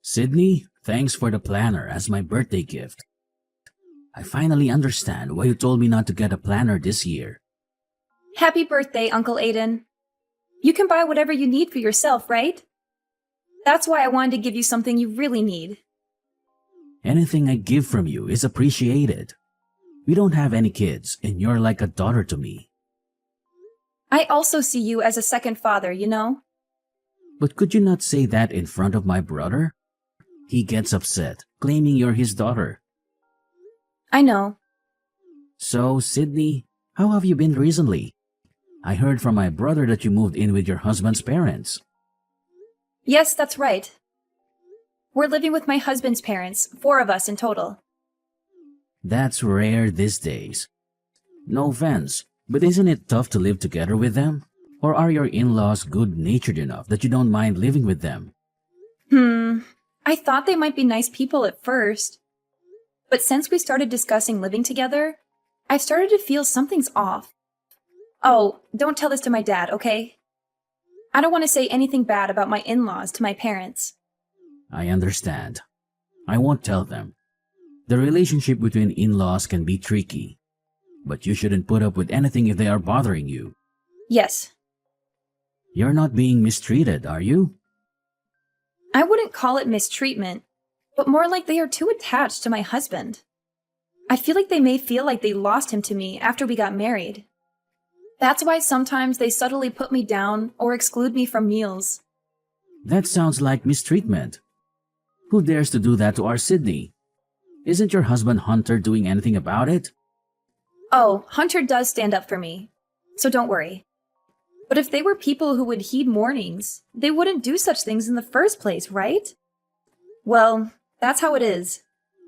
Sydney, thanks for the planner as my birthday gift. I finally understand why you told me not to get a planner this year. Happy birthday, Uncle Aiden. You can buy whatever you need for yourself, right? That's why I wanted to give you something you really need. Anything I give from you is appreciated. We don't have any kids, and you're like a daughter to me. I also see you as a second father, you know? But could you not say that in front of my brother? He gets upset, claiming you're his daughter. I know. So, Sydney, how have you been recently? I heard from my brother that you moved in with your husband's parents. Yes, that's right. We're living with my husband's parents, 4 of us in total. That's rare these days. No offense, but isn't it tough to live together with them? Or are your in-laws good-natured enough that you don't mind living with them? I thought they might be nice people at first. But since we started discussing living together, I've started to feel something's off. Oh, don't tell this to my dad, okay? I don't want to say anything bad about my in-laws to my parents. I understand. I won't tell them. The relationship between in-laws can be tricky, but you shouldn't put up with anything if they are bothering you. Yes. You're not being mistreated, are you? I wouldn't call it mistreatment, but more like they are too attached to my husband. I feel like they may feel like they lost him to me after we got married. That's why sometimes they subtly put me down or exclude me from meals. That sounds like mistreatment. Who dares to do that to our Sydney? Isn't your husband Hunter doing anything about it? Oh, Hunter does stand up for me, so don't worry. But if they were people who would heed warnings, they wouldn't do such things in the first place, right? Well, that's how it is.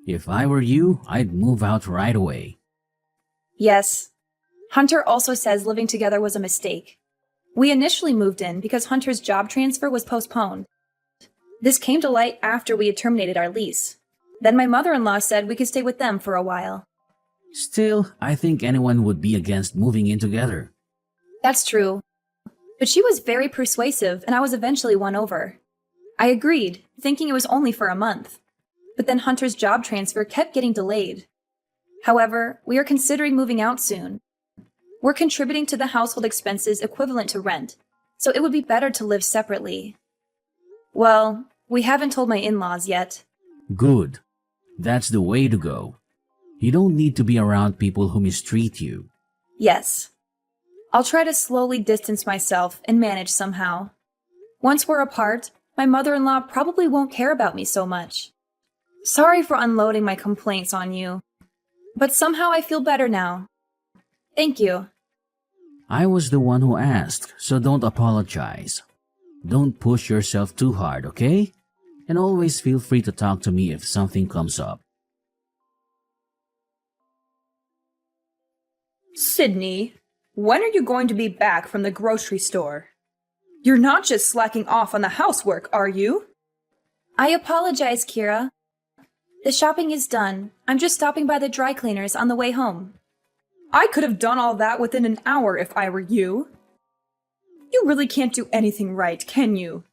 If I were you, I'd move out right away. Yes. Hunter also says living together was a mistake. We initially moved in because Hunter's job transfer was postponed. This came to light after we had terminated our lease. Then my mother-in-law said we could stay with them for a while. Still, I think anyone would be against moving in together. That's true. But she was very persuasive, and I was eventually won over. I agreed, thinking it was only for a month. But then Hunter's job transfer kept getting delayed. However, we are considering moving out soon. We're contributing to the household expenses equivalent to rent, so it would be better to live separately. Well, we haven't told my in-laws yet. Good. That's the way to go. You don't need to be around people who mistreat you. Yes. I'll try to slowly distance myself and manage somehow. Once we're apart, my mother-in-law probably won't care about me so much. Sorry for unloading my complaints on you, but somehow I feel better now. Thank you. I was the one who asked, so don't apologize. Don't push yourself too hard, okay? And always feel free to talk to me if something comes up. Sydney, when are you going to be back from the grocery store? You're not just slacking off on the housework, are you? I apologize, Kira. The shopping is done. I'm just stopping by the dry cleaners on the way home. I could have done all that within an hour if I were you. You really can't do anything right, can you?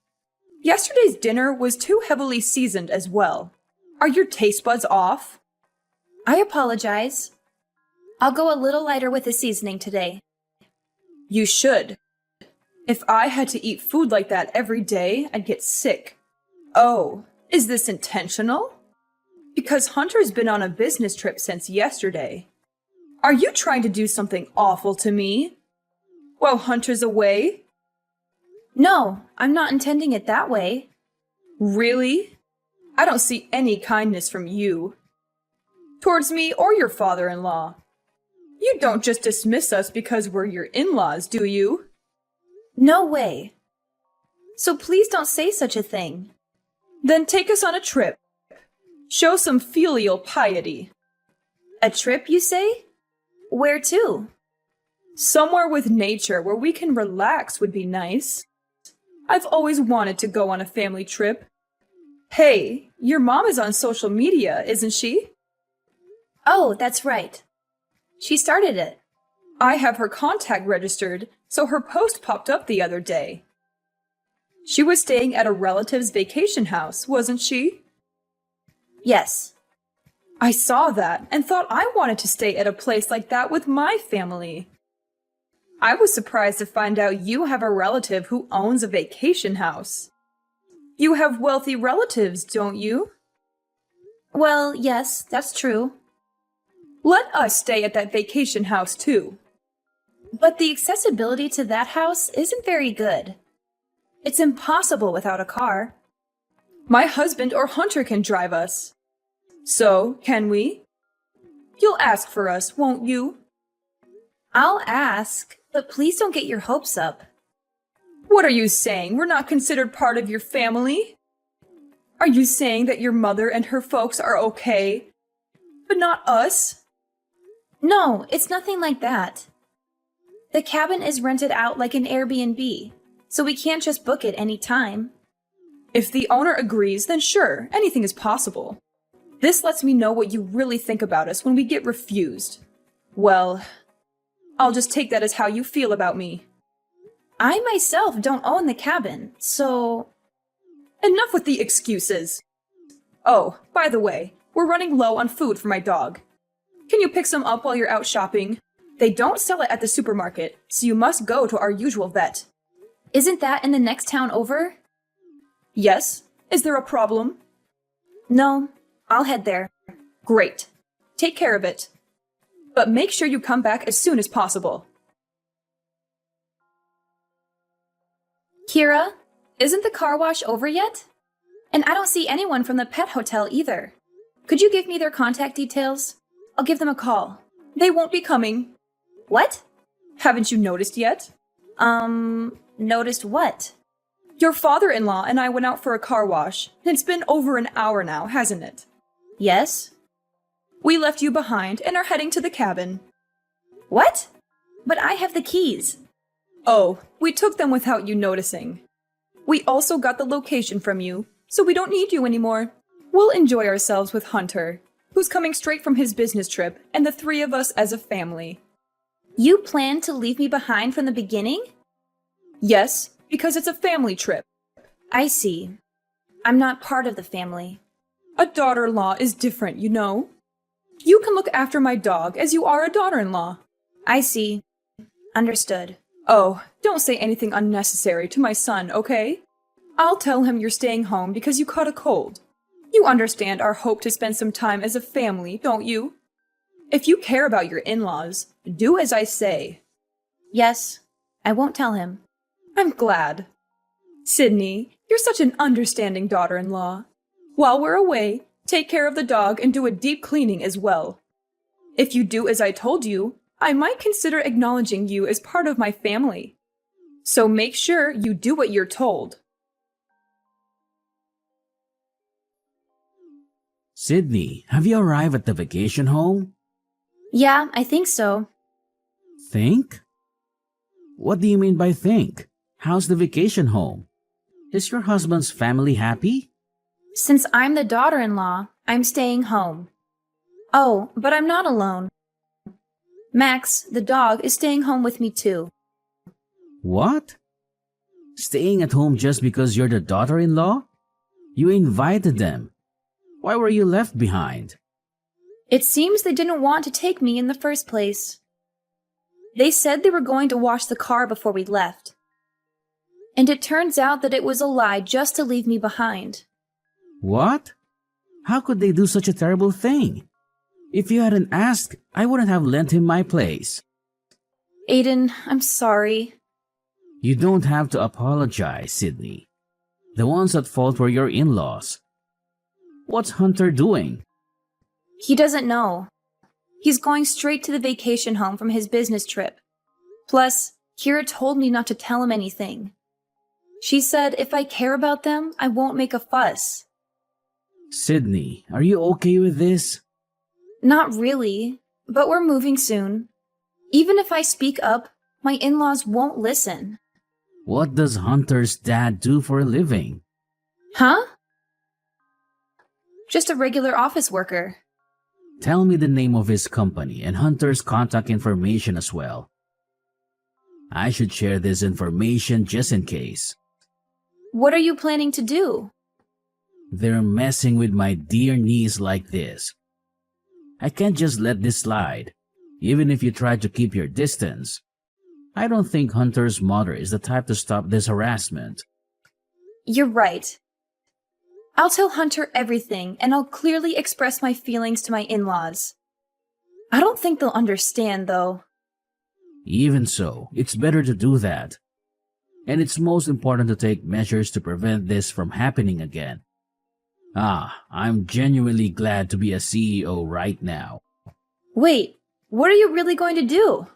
Yesterday's dinner was too heavily seasoned as well. Are your taste buds off? I apologize. I'll go a little lighter with the seasoning today. You should. If I had to eat food like that every day, I'd get sick. Oh, is this intentional? Because Hunter's been on a business trip since yesterday. Are you trying to do something awful to me? While Hunter's away? No, I'm not intending it that way. Really? I don't see any kindness from you. Towards me or your father-in-law. You don't just dismiss us because we're your in-laws, do you? No way. So please don't say such a thing. Then take us on a trip. Show some filial piety. A trip, you say? Where to? Somewhere with nature where we can relax would be nice. I've always wanted to go on a family trip. Hey, your mom is on social media, isn't she? Oh, that's right. She started it. I have her contact registered, so her post popped up the other day. She was staying at a relative's vacation house, wasn't she? Yes. I saw that and thought I wanted to stay at a place like that with my family. I was surprised to find out you have a relative who owns a vacation house. You have wealthy relatives, don't you? Well, yes, that's true. Let us stay at that vacation house too. But the accessibility to that house isn't very good. It's impossible without a car. My husband or Hunter can drive us. So, can we? You'll ask for us, won't you? I'll ask, but please don't get your hopes up. What are you saying? We're not considered part of your family? Are you saying that your mother and her folks are okay, but not us? No, it's nothing like that. The cabin is rented out like an Airbnb, so we can't just book it any time. If the owner agrees, then sure, anything is possible. This lets me know what you really think about us when we get refused. Well, I'll just take that as how you feel about me. I myself don't own the cabin, so... Enough with the excuses. Oh, by the way, we're running low on food for my dog. Can you pick some up while you're out shopping? They don't sell it at the supermarket, so you must go to our usual vet. Isn't that in the next town over? Yes? Is there a problem? No, I'll head there. Great. Take care of it. But make sure you come back as soon as possible. Kira, isn't the car wash over yet? And I don't see anyone from the pet hotel either. Could you give me their contact details? I'll give them a call. They won't be coming. What? Haven't you noticed yet? Noticed what? Your father-in-law and I went out for a car wash. It's been over an hour now, hasn't it? Yes? We left you behind and are heading to the cabin. What? But I have the keys. Oh, we took them without you noticing. We also got the location from you, so we don't need you anymore. We'll enjoy ourselves with Hunter, who's coming straight from his business trip, and the three of us as a family. You planned to leave me behind from the beginning? Yes, because it's a family trip. I see. I'm not part of the family. A daughter-in-law is different, you know. You can look after my dog as you are a daughter-in-law. I see. Understood. Oh, don't say anything unnecessary to my son, okay? I'll tell him you're staying home because you caught a cold. You understand our hope to spend some time as a family, don't you? If you care about your in-laws, do as I say. Yes, I won't tell him. I'm glad. Sydney, you're such an understanding daughter-in-law. While we're away, take care of the dog and do a deep cleaning as well. If you do as I told you, I might consider acknowledging you as part of my family. So make sure you do what you're told. Sydney, have you arrived at the vacation home? Yeah, I think so. Think? What do you mean by think? How's the vacation home? Is your husband's family happy? Since I'm the daughter-in-law, I'm staying home. Oh, but I'm not alone. Max, the dog, is staying home with me too. What? Staying at home just because you're the daughter-in-law? You invited them. Why were you left behind? It seems they didn't want to take me in the first place. They said they were going to wash the car before we left. And it turns out that it was a lie just to leave me behind. What? How could they do such a terrible thing? If you hadn't asked, I wouldn't have lent him my place. Aiden, I'm sorry. You don't have to apologize, Sydney. The ones at fault were your in-laws. What's Hunter doing? He doesn't know. He's going straight to the vacation home from his business trip. Plus, Kira told me not to tell him anything. She said if I care about them, I won't make a fuss. Sydney, are you okay with this? Not really, but we're moving soon. Even if I speak up, my in-laws won't listen. What does Hunter's dad do for a living? Huh? Just a regular office worker. Tell me the name of his company and Hunter's contact information as well. I should share this information just in case. What are you planning to do? They're messing with my dear niece like this. I can't just let this slide, even if you try to keep your distance. I don't think Hunter's mother is the type to stop this harassment. You're right. I'll tell Hunter everything, and I'll clearly express my feelings to my in-laws. I don't think they'll understand, though. Even so, it's better to do that. And it's most important to take measures to prevent this from happening again. I'm genuinely glad to be a CEO right now. Wait, what are you really going to do?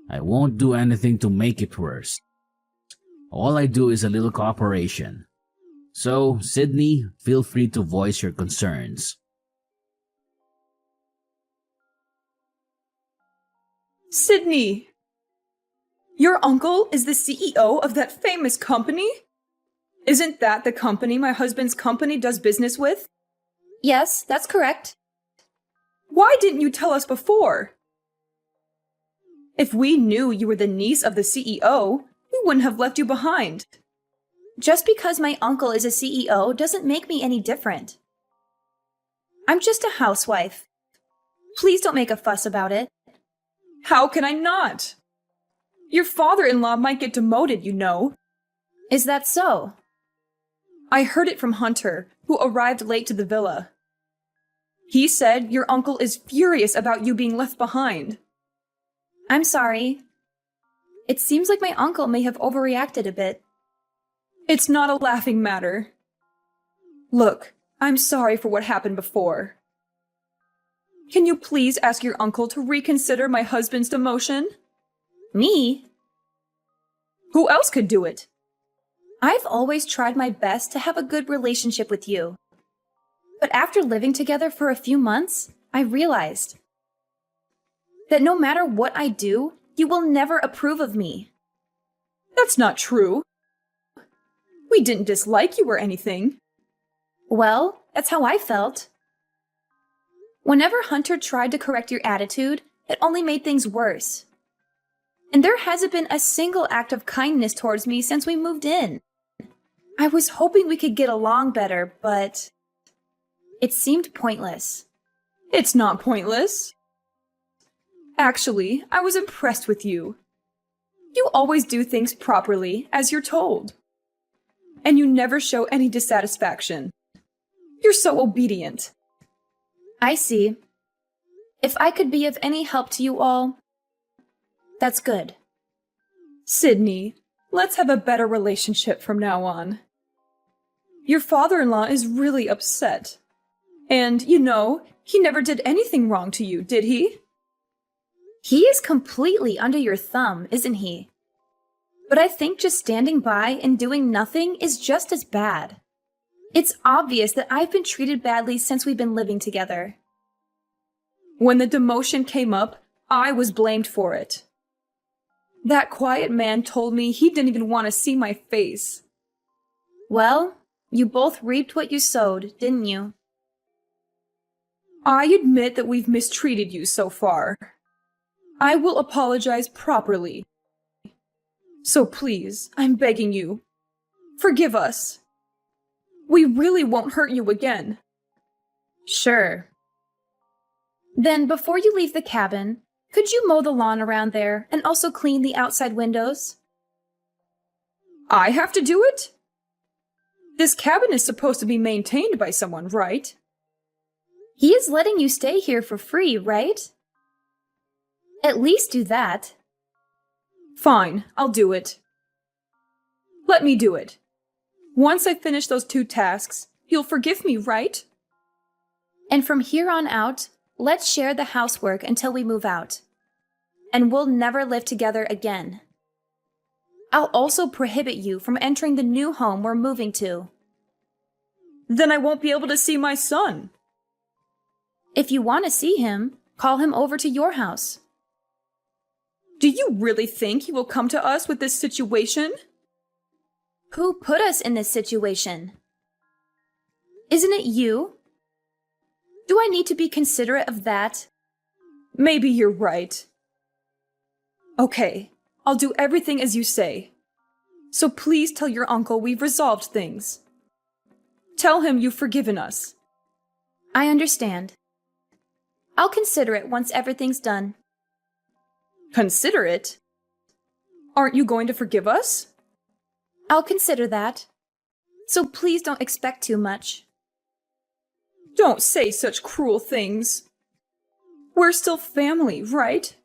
I won't do anything to make it worse. All I do is a little cooperation. So, Sydney, feel free to voice your concerns. Sydney! Your uncle is the CEO of that famous company? Isn't that the company my husband's company does business with? Yes, that's correct. Why didn't you tell us before? If we knew you were the niece of the CEO, we wouldn't have left you behind. Just because my uncle is a CEO doesn't make me any different. I'm just a housewife. Please don't make a fuss about it. How can I not? Your father-in-law might get demoted, you know. Is that so? I heard it from Hunter, who arrived late to the villa. He said your uncle is furious about you being left behind. I'm sorry. It seems like my uncle may have overreacted a bit. It's not a laughing matter. Look, I'm sorry for what happened before. Can you please ask your uncle to reconsider my husband's demotion? Me? Who else could do it? I've always tried my best to have a good relationship with you. But after living together for a few months, I realized that no matter what I do, you will never approve of me. That's not true. We didn't dislike you or anything. Well, that's how I felt. Whenever Hunter tried to correct your attitude, it only made things worse. And there hasn't been a single act of kindness towards me since we moved in. I was hoping we could get along better, but it seemed pointless. It's not pointless. Actually, I was impressed with you. You always do things properly, as you're told. And you never show any dissatisfaction. You're so obedient. I see. If I could be of any help to you all, that's good. Sydney, let's have a better relationship from now on. Your father-in-law is really upset. And, you know, he never did anything wrong to you, did he? He is completely under your thumb, isn't he? But I think just standing by and doing nothing is just as bad. It's obvious that I've been treated badly since we've been living together. When the demotion came up, I was blamed for it. That quiet man told me he didn't even want to see my face. Well, you both reaped what you sowed, didn't you? I admit that we've mistreated you so far. I will apologize properly. So please, I'm begging you, forgive us. We really won't hurt you again. Sure. Then, before you leave the cabin, could you mow the lawn around there and also clean the outside windows? I have to do it? This cabin is supposed to be maintained by someone, right? He is letting you stay here for free, right? At least do that. Fine, I'll do it. Let me do it. Once I finish those 2 tasks, you'll forgive me, right? And from here on out, let's share the housework until we move out. And we'll never live together again. I'll also prohibit you from entering the new home we're moving to. Then I won't be able to see my son. If you want to see him, call him over to your house. Do you really think he will come to us with this situation? Who put us in this situation? Isn't it you? Do I need to be considerate of that? Maybe you're right. Okay, I'll do everything as you say. So please tell your uncle we've resolved things. Tell him you've forgiven us. I understand. I'll consider it once everything's done. Consider it? Aren't you going to forgive us? I'll consider that. So please don't expect too much. Don't say such cruel things. We're still family, right?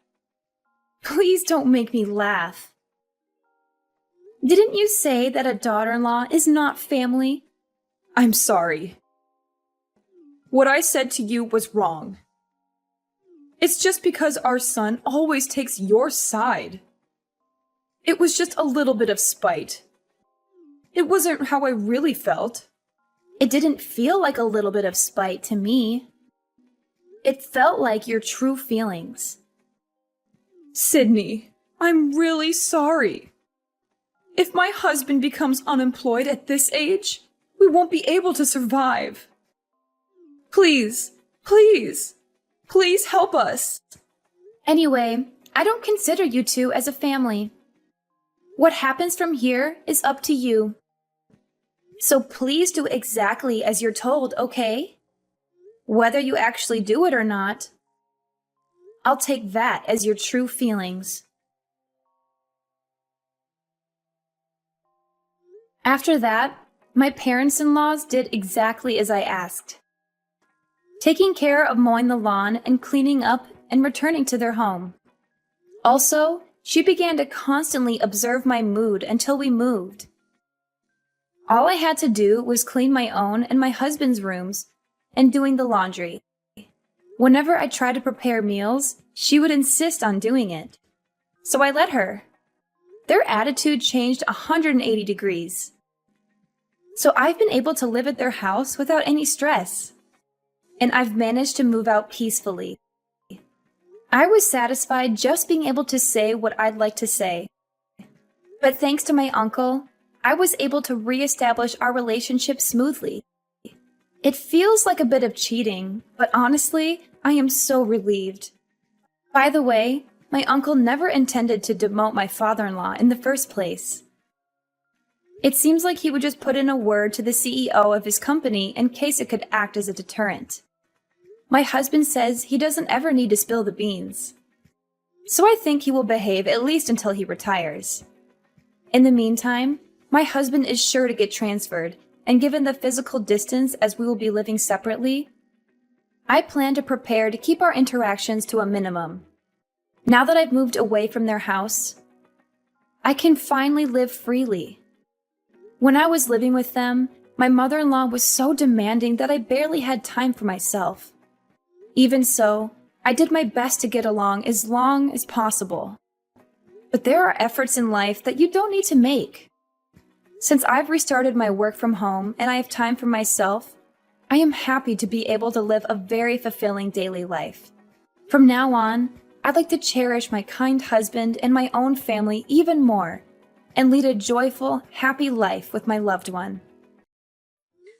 Please don't make me laugh. Didn't you say that a daughter-in-law is not family? I'm sorry. What I said to you was wrong. It's just because our son always takes your side. It was just a little bit of spite. It wasn't how I really felt. It didn't feel like a little bit of spite to me. It felt like your true feelings. Sydney, I'm really sorry. If my husband becomes unemployed at this age, we won't be able to survive. Please, please, please help us. Anyway, I don't consider you two as a family. What happens from here is up to you. So please do exactly as you're told, okay? Whether you actually do it or not, I'll take that as your true feelings. After that, my parents-in-laws did exactly as I asked, taking care of mowing the lawn and cleaning up and returning to their home. Also, she began to constantly observe my mood until we moved. All I had to do was clean my own and my husband's rooms and doing the laundry. Whenever I tried to prepare meals, she would insist on doing it. So I let her. Their attitude changed 180 degrees. So I've been able to live at their house without any stress. And I've managed to move out peacefully. I was satisfied just being able to say what I'd like to say. But thanks to my uncle, I was able to reestablish our relationship smoothly. It feels like a bit of cheating, but honestly, I am so relieved. By the way, my uncle never intended to demote my father-in-law in the first place. It seems like he would just put in a word to the CEO of his company in case it could act as a deterrent. My husband says he doesn't ever need to spill the beans. So I think he will behave at least until he retires. In the meantime, my husband is sure to get transferred, and given the physical distance as we will be living separately, I plan to prepare to keep our interactions to a minimum. Now that I've moved away from their house, I can finally live freely. When I was living with them, my mother-in-law was so demanding that I barely had time for myself. Even so, I did my best to get along as long as possible. But there are efforts in life that you don't need to make. Since I've restarted my work from home and I have time for myself, I am happy to be able to live a very fulfilling daily life. From now on, I'd like to cherish my kind husband and my own family even more, and lead a joyful, happy life with my loved one.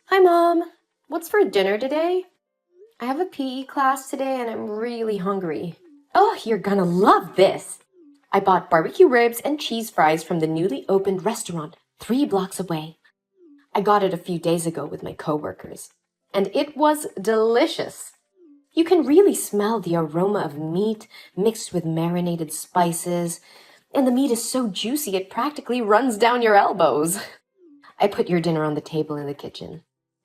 Hi, Mom. What's for dinner today? I have a PE class today and I'm really hungry. Oh, you're gonna love this. I bought barbecue ribs and cheese fries from the newly opened restaurant 3 blocks away. I got it a few days ago with my coworkers, and it was delicious. You can really smell the aroma of meat mixed with marinated spices, and the meat is so juicy it practically runs down your elbows. I put your dinner on the table in the kitchen.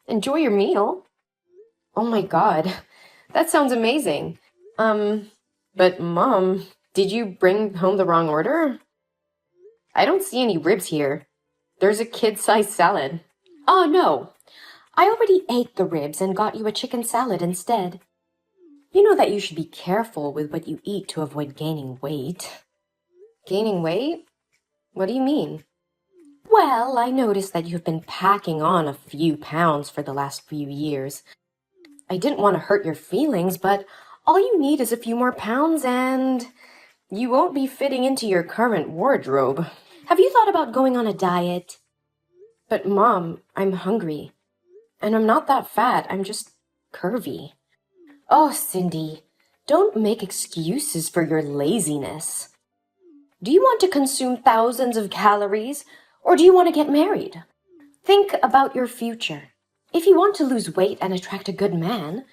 Enjoy your meal. Oh my God, that sounds amazing. But Mom, did you bring home the wrong order? I don't see any ribs here. There's a kid-sized salad. Oh no, I already ate the ribs and got you a chicken salad instead. You know that you should be careful with what you eat to avoid gaining weight. Gaining weight? What do you mean? Well, I noticed that you've been packing on a few pounds for the last few years. I didn't want to hurt your feelings, but all you need is a few more pounds and you won't be fitting into your current wardrobe. Have you thought about going on a diet? But Mom, I'm hungry. And I'm not that fat, I'm just curvy. Oh, Cindy, don't make excuses for your laziness. Do you want to consume thousands of calories, Or do you want to get married? Think about your future. If you want to lose weight and attract a good man,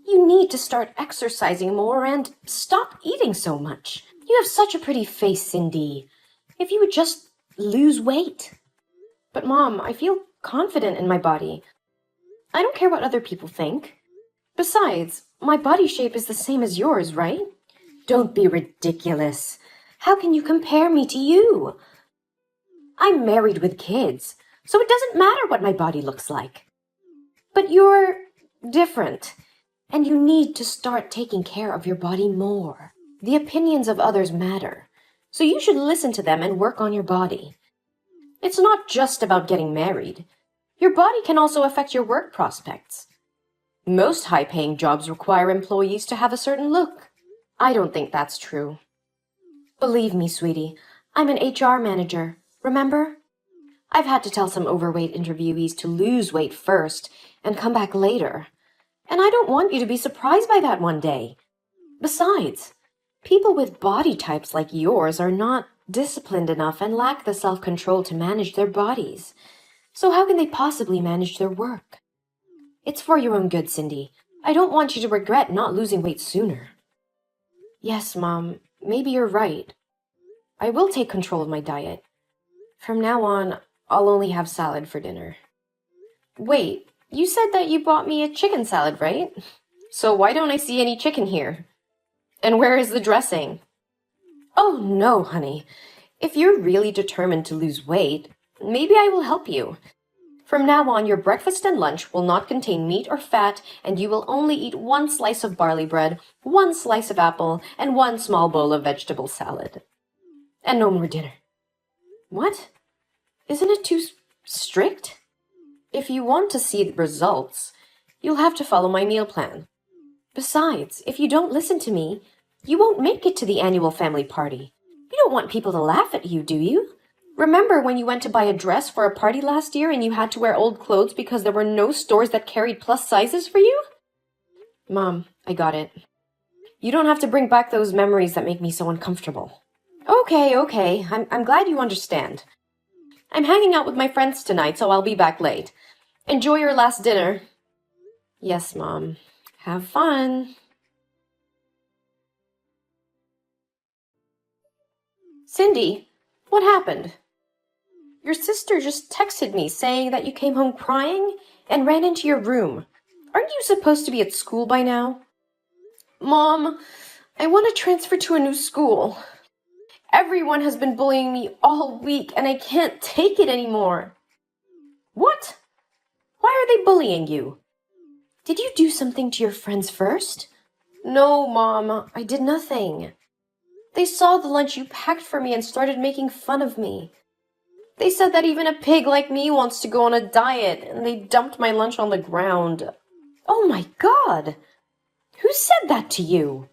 you need to start exercising more and stop eating so much. You have such a pretty face, Cindy. If you would just lose weight. But Mom, I feel confident in my body. I don't care what other people think. Besides, my body shape is the same as yours, right? Don't be ridiculous. How can you compare me to you? I'm married with kids, so it doesn't matter what my body looks like. But you're different, and you need to start taking care of your body more. The opinions of others matter, so you should listen to them and work on your body. It's not just about getting married. Your body can also affect your work prospects. Most high-paying jobs require employees to have a certain look. I don't think that's true. Believe me, sweetie, I'm an HR manager, remember? I've had to tell some overweight interviewees to lose weight first and come back later. And I don't want you to be surprised by that one day. Besides, people with body types like yours are not disciplined enough and lack the self-control to manage their bodies. So how can they possibly manage their work? It's for your own good, Cindy. I don't want you to regret not losing weight sooner. Yes, Mom, maybe you're right. I will take control of my diet. From now on, I'll only have salad for dinner. Wait, you said that you bought me a chicken salad, right? So why don't I see any chicken here? And where is the dressing? Oh, no, honey. If you're really determined to lose weight, maybe I will help you. From now on, your breakfast and lunch will not contain meat or fat, and you will only eat 1 slice of barley bread, 1 slice of apple, and 1 small bowl of vegetable salad. And no more dinner. What? Isn't it too strict? If you want to see the results, you'll have to follow my meal plan. Besides, if you don't listen to me, you won't make it to the annual family party. You don't want people to laugh at you, do you? Remember when you went to buy a dress for a party last year and you had to wear old clothes because there were no stores that carried plus sizes for you? Mom, I got it. You don't have to bring back those memories that make me so uncomfortable. Okay. I'm glad you understand. I'm hanging out with my friends tonight, so I'll be back late. Enjoy your last dinner. Yes, Mom. Have fun. Cindy, what happened? Your sister just texted me saying that you came home crying and ran into your room. Aren't you supposed to be at school by now? Mom, I want to transfer to a new school. Everyone has been bullying me all week and I can't take it anymore. What? Why are they bullying you? Did you do something to your friends first? No, Mom, I did nothing. They saw the lunch you packed for me and started making fun of me. They said that even a pig like me wants to go on a diet, and they dumped my lunch on the ground. Oh my God! Who said that to you?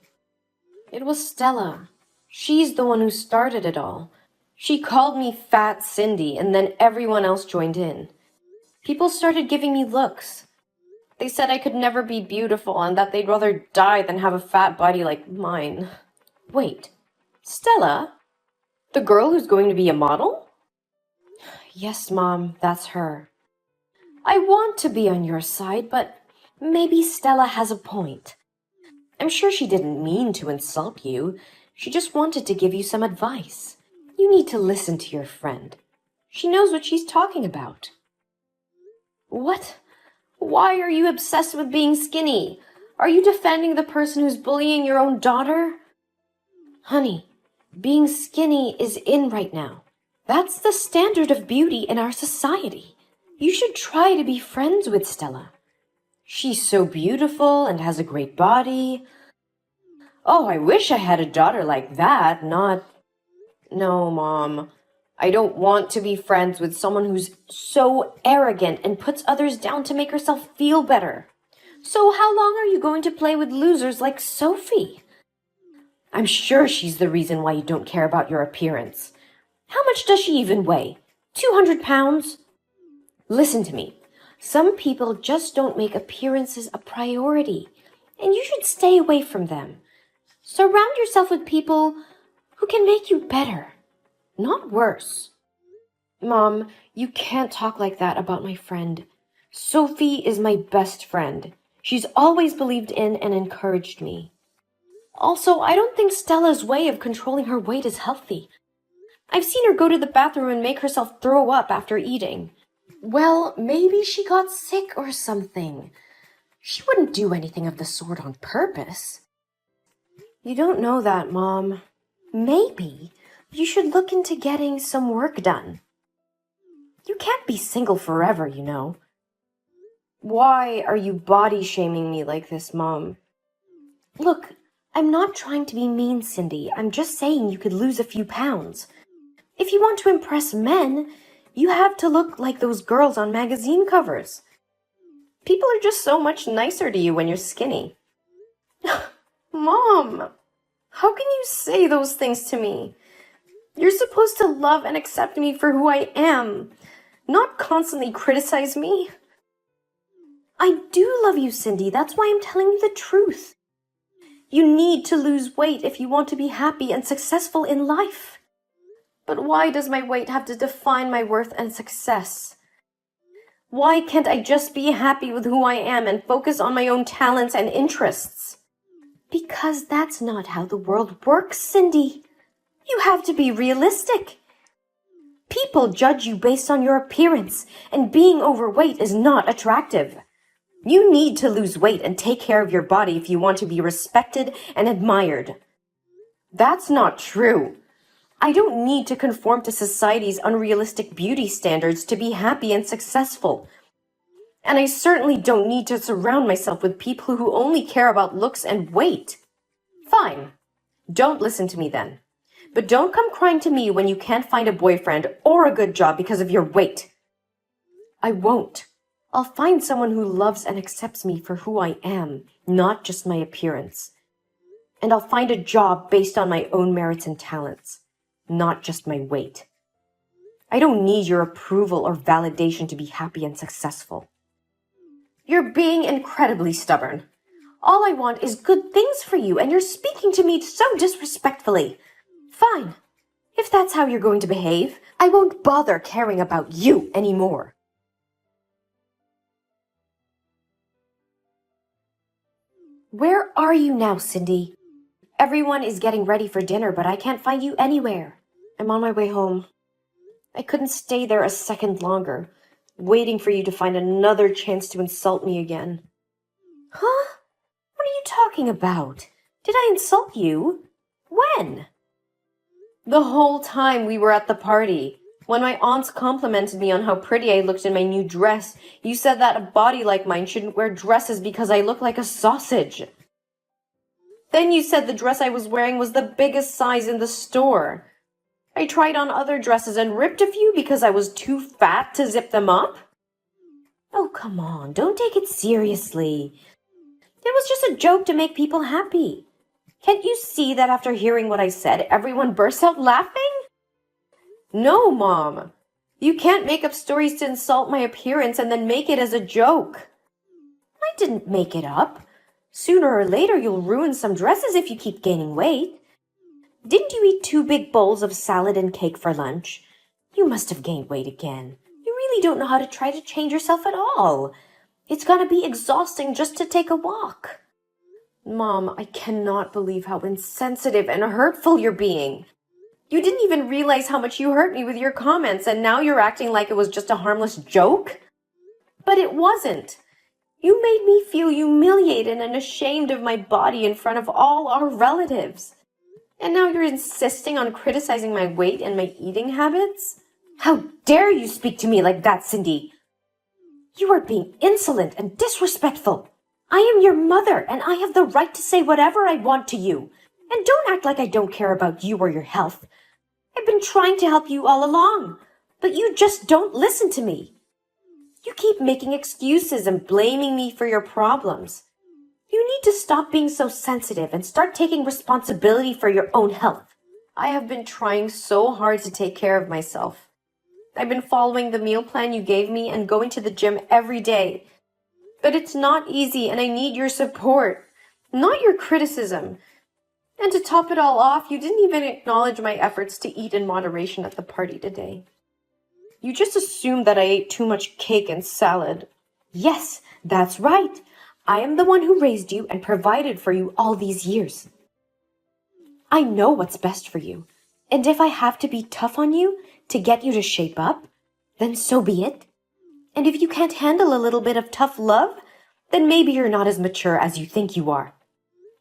It was Stella. She's the one who started it all. She called me Fat Cindy, and then everyone else joined in. People started giving me looks. They said I could never be beautiful and that they'd rather die than have a fat body like mine. Wait, Stella? The girl who's going to be a model? Yes, Mom, that's her. I want to be on your side, but maybe Stella has a point. I'm sure she didn't mean to insult you. She just wanted to give you some advice. You need to listen to your friend. She knows what she's talking about. What? Why are you obsessed with being skinny? Are you defending the person who's bullying your own daughter? Honey, being skinny is in right now. That's the standard of beauty in our society. You should try to be friends with Stella. She's so beautiful and has a great body. Oh, I wish I had a daughter like that, not... No, Mom. I don't want to be friends with someone who's so arrogant and puts others down to make herself feel better. So how long are you going to play with losers like Sophie? I'm sure she's the reason why you don't care about your appearance. How much does she even weigh? 200 pounds? Listen to me. Some people just don't make appearances a priority, and you should stay away from them. Surround yourself with people who can make you better, not worse. Mom, you can't talk like that about my friend. Sophie is my best friend. She's always believed in and encouraged me. Also, I don't think Stella's way of controlling her weight is healthy. I've seen her go to the bathroom and make herself throw up after eating. Well, maybe she got sick or something. She wouldn't do anything of the sort on purpose. You don't know that, Mom. Maybe you should look into getting some work done. You can't be single forever, you know. Why are you body shaming me like this, Mom? Look, I'm not trying to be mean, Cindy. I'm just saying you could lose a few pounds. If you want to impress men, you have to look like those girls on magazine covers. People are just so much nicer to you when you're skinny. Mom, how can you say those things to me? You're supposed to love and accept me for who I am, not constantly criticize me. I do love you, Cindy. That's why I'm telling you the truth. You need to lose weight if you want to be happy and successful in life. But why does my weight have to define my worth and success? Why can't I just be happy with who I am and focus on my own talents and interests? Because that's not how the world works, Cindy. You have to be realistic. People judge you based on your appearance, and being overweight is not attractive. You need to lose weight and take care of your body if you want to be respected and admired. That's not true. I don't need to conform to society's unrealistic beauty standards to be happy and successful. And I certainly don't need to surround myself with people who only care about looks and weight. Fine. Don't listen to me then. But don't come crying to me when you can't find a boyfriend or a good job because of your weight. I won't. I'll find someone who loves and accepts me for who I am, not just my appearance. And I'll find a job based on my own merits and talents, not just my weight. I don't need your approval or validation to be happy and successful. You're being incredibly stubborn. All I want is good things for you, and you're speaking to me so disrespectfully. Fine. If that's how you're going to behave, I won't bother caring about you anymore. Where are you now, Cindy? Everyone is getting ready for dinner, but I can't find you anywhere. I'm on my way home. I couldn't stay there a second longer, waiting for you to find another chance to insult me again. Huh? What are you talking about? Did I insult you? When? The whole time we were at the party. When my aunts complimented me on how pretty I looked in my new dress, you said that a body like mine shouldn't wear dresses because I look like a sausage. Then you said the dress I was wearing was the biggest size in the store. I tried on other dresses and ripped a few because I was too fat to zip them up. Oh, come on, don't take it seriously. It was just a joke to make people happy. Can't you see that after hearing what I said, everyone burst out laughing? No, Mom. You can't make up stories to insult my appearance and then make it as a joke. I didn't make it up. Sooner or later you'll ruin some dresses if you keep gaining weight. Didn't you eat 2 big bowls of salad and cake for lunch? You must have gained weight again. You really don't know how to try to change yourself at all. It's gonna be exhausting just to take a walk. Mom, I cannot believe how insensitive and hurtful you're being. You didn't even realize how much you hurt me with your comments, and now you're acting like it was just a harmless joke? But it wasn't. You made me feel humiliated and ashamed of my body in front of all our relatives. And now you're insisting on criticizing my weight and my eating habits? How dare you speak to me like that, Cindy? You are being insolent and disrespectful. I am your mother, and I have the right to say whatever I want to you. And don't act like I don't care about you or your health. I've been trying to help you all along, but you just don't listen to me. You keep making excuses and blaming me for your problems. You need to stop being so sensitive and start taking responsibility for your own health. I have been trying so hard to take care of myself. I've been following the meal plan you gave me and going to the gym every day. But it's not easy, and I need your support, not your criticism. And to top it all off, you didn't even acknowledge my efforts to eat in moderation at the party today. You just assumed that I ate too much cake and salad. Yes, that's right. I am the one who raised you and provided for you all these years. I know what's best for you. And if I have to be tough on you to get you to shape up, then so be it. And if you can't handle a little bit of tough love, then maybe you're not as mature as you think you are.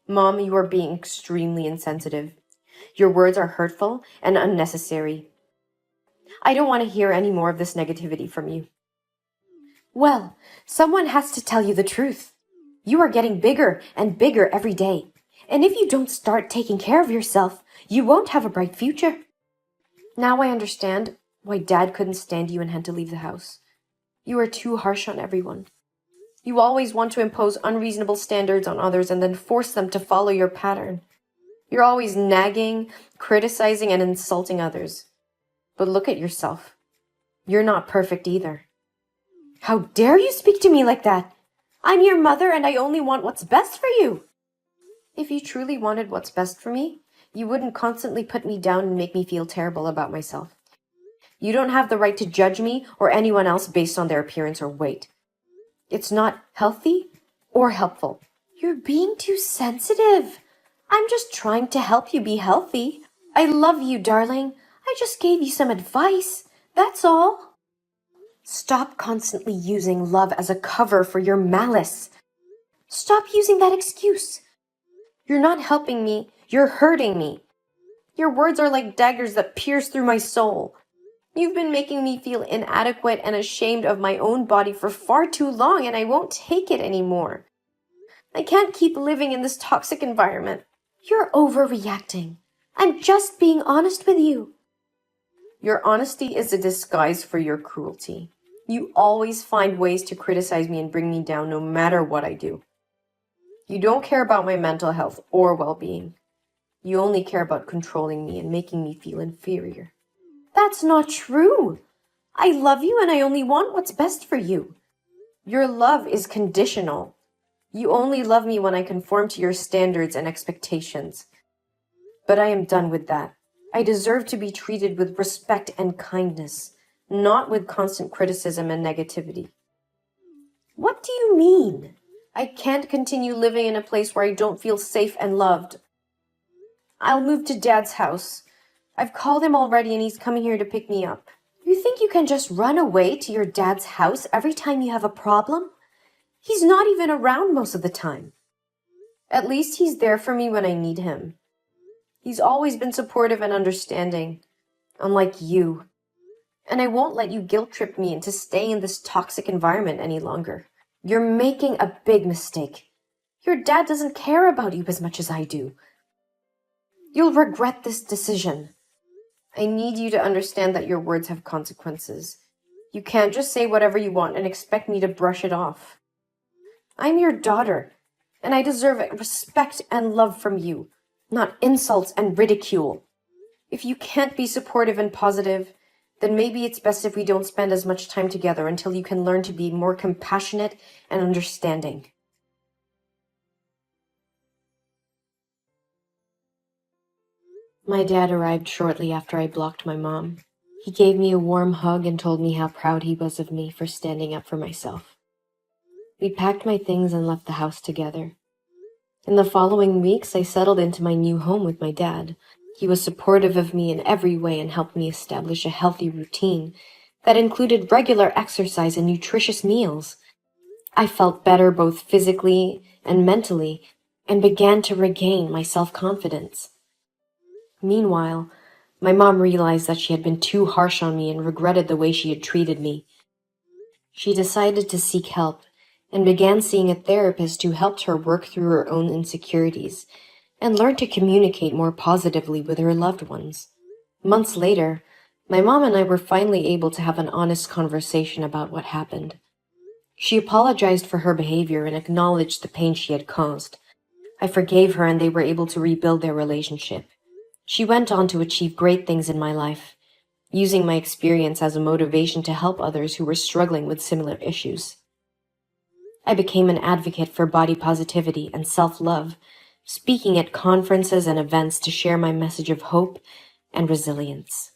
Mom, you are being extremely insensitive. Your words are hurtful and unnecessary. I don't want to hear any more of this negativity from you. Well, someone has to tell you the truth. You are getting bigger and bigger every day. And if you don't start taking care of yourself, you won't have a bright future. Now I understand why Dad couldn't stand you and had to leave the house. You are too harsh on everyone. You always want to impose unreasonable standards on others and then force them to follow your pattern. You're always nagging, criticizing, and insulting others. But look at yourself. You're not perfect either. How dare you speak to me like that? I'm your mother and I only want what's best for you. If you truly wanted what's best for me, you wouldn't constantly put me down and make me feel terrible about myself. You don't have the right to judge me or anyone else based on their appearance or weight. It's not healthy or helpful. You're being too sensitive. I'm just trying to help you be healthy. I love you, darling. I just gave you some advice. That's all. Stop constantly using love as a cover for your malice. Stop using that excuse. You're not helping me. You're hurting me. Your words are like daggers that pierce through my soul. You've been making me feel inadequate and ashamed of my own body for far too long, and I won't take it anymore. I can't keep living in this toxic environment. You're overreacting. I'm just being honest with you. Your honesty is a disguise for your cruelty. You always find ways to criticize me and bring me down no matter what I do. You don't care about my mental health or well-being. You only care about controlling me and making me feel inferior. That's not true. I love you and I only want what's best for you. Your love is conditional. You only love me when I conform to your standards and expectations. But I am done with that. I deserve to be treated with respect and kindness, not with constant criticism and negativity. What do you mean? I can't continue living in a place where I don't feel safe and loved. I'll move to Dad's house. I've called him already and he's coming here to pick me up. You think you can just run away to your dad's house every time you have a problem? He's not even around most of the time. At least he's there for me when I need him. He's always been supportive and understanding, unlike you. And I won't let you guilt trip me into staying in this toxic environment any longer. You're making a big mistake. Your dad doesn't care about you as much as I do. You'll regret this decision. I need you to understand that your words have consequences. You can't just say whatever you want and expect me to brush it off. I'm your daughter, and I deserve respect and love from you, not insults and ridicule. If you can't be supportive and positive, then maybe it's best if we don't spend as much time together until you can learn to be more compassionate and understanding. My dad arrived shortly after I blocked my mom. He gave me a warm hug and told me how proud he was of me for standing up for myself. We packed my things and left the house together. In the following weeks, I settled into my new home with my dad. He was supportive of me in every way and helped me establish a healthy routine that included regular exercise and nutritious meals. I felt better both physically and mentally and began to regain my self-confidence. Meanwhile, my mom realized that she had been too harsh on me and regretted the way she had treated me. She decided to seek help and began seeing a therapist who helped her work through her own insecurities and learn to communicate more positively with her loved ones. Months later, my mom and I were finally able to have an honest conversation about what happened. She apologized for her behavior and acknowledged the pain she had caused. I forgave her and they were able to rebuild their relationship. She went on to achieve great things in my life, using my experience as a motivation to help others who were struggling with similar issues. I became an advocate for body positivity and self-love, speaking at conferences and events to share my message of hope and resilience.